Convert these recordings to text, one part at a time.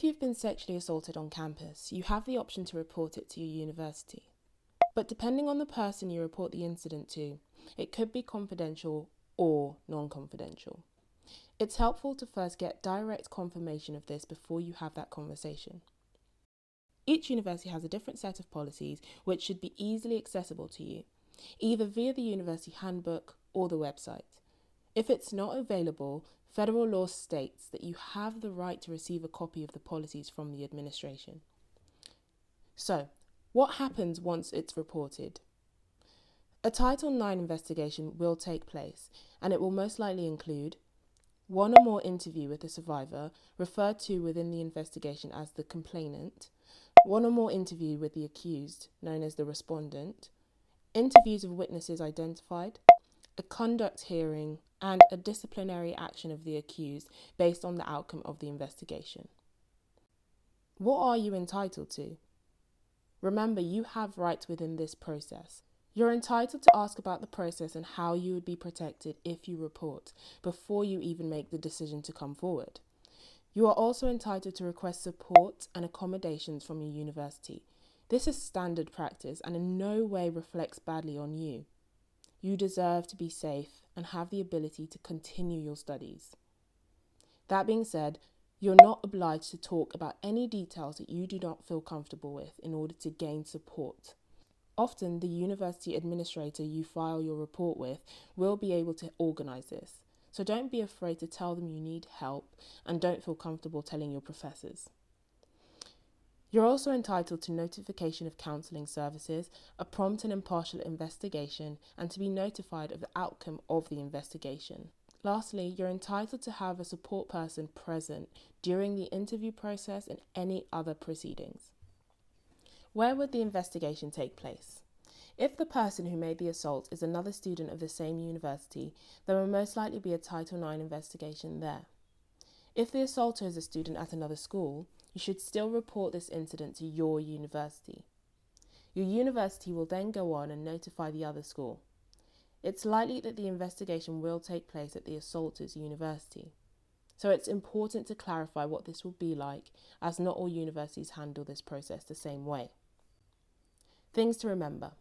you've been sexually assaulted on campus, you have the option to report it to your university. But depending on the person you report the incident to, it could be confidential or non-confidential. It's helpful to first get direct confirmation of this before you have that conversation. Each university has a different set of policies which should be easily accessible to you, either via the university handbook or the website. If it's not available, federal law states that you have the right to receive a copy of the policies from the administration. So, what happens once it's reported? A Title IX investigation will take place, and it will most likely include one or more interview with the survivor, referred to within the investigation as the complainant, one or more interview with the accused, known as the respondent, interviews of witnesses identified, a conduct hearing, and a disciplinary action of the accused based on the outcome of the investigation. What are you entitled to? Remember, you have rights within this process. You're entitled to ask about the process and how you would be protected if you report, before you even make the decision to come forward. You are also entitled to request support and accommodations from your university. This is standard practice and in no way reflects badly on you. You deserve to be safe and have the ability to continue your studies. That being said, you're not obliged to talk about any details that you do not feel comfortable with in order to gain support. Often, the university administrator you file your report with will be able to organise this, so don't be afraid to tell them you need help and don't feel comfortable telling your professors. You're also entitled to notification of counselling services, a prompt and impartial investigation, and to be notified of the outcome of the investigation. Lastly, you're entitled to have a support person present during the interview process and any other proceedings. Where would the investigation take place? If the person who made the assault is another student of the same university, there will most likely be a Title IX investigation there. If the assaulter is a student at another school, you should still report this incident to your university. Your university will then go on and notify the other school. It's likely that the investigation will take place at the assaulter's university. So it's important to clarify what this will be like, as not all universities handle this process the same way. Things to remember.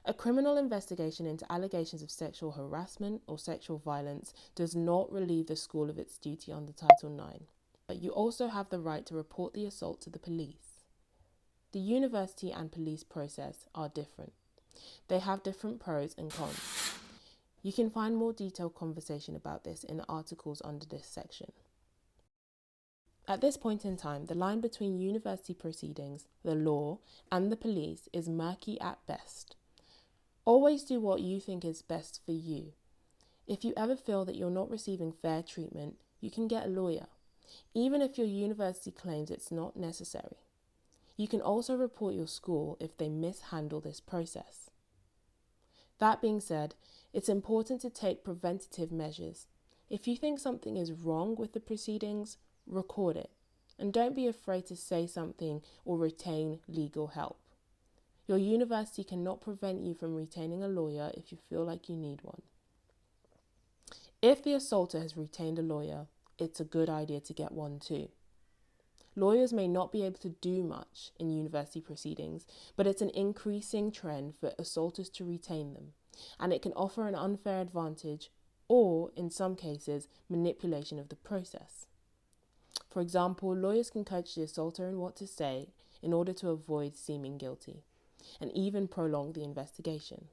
A criminal investigation into allegations of sexual harassment or sexual violence does not relieve the school of its duty under Title IX, but you also have the right to report the assault to the police. The university and police process are different. They have different pros and cons. You can find more detailed conversation about this in the articles under this section. At this point in time, the line between university proceedings, the law, and the police is murky at best. Always do what you think is best for you. If you ever feel that you're not receiving fair treatment, you can get a lawyer, even if your university claims it's not necessary. You can also report your school if they mishandle this process. That being said, it's important to take preventative measures. If you think something is wrong with the proceedings, record it, and don't be afraid to say something or retain legal help. Your university cannot prevent you from retaining a lawyer if you feel like you need one. If the assaulter has retained a lawyer, it's a good idea to get one too. Lawyers may not be able to do much in university proceedings, but it's an increasing trend for assaulters to retain them, and it can offer an unfair advantage or, in some cases, manipulation of the process. For example, lawyers can coach the assaulter in what to say in order to avoid seeming guilty, and even prolong the investigation.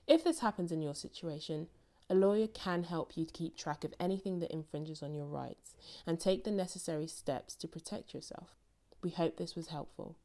If this happens in your situation, a lawyer can help you to keep track of anything that infringes on your rights and take the necessary steps to protect yourself. We hope this was helpful.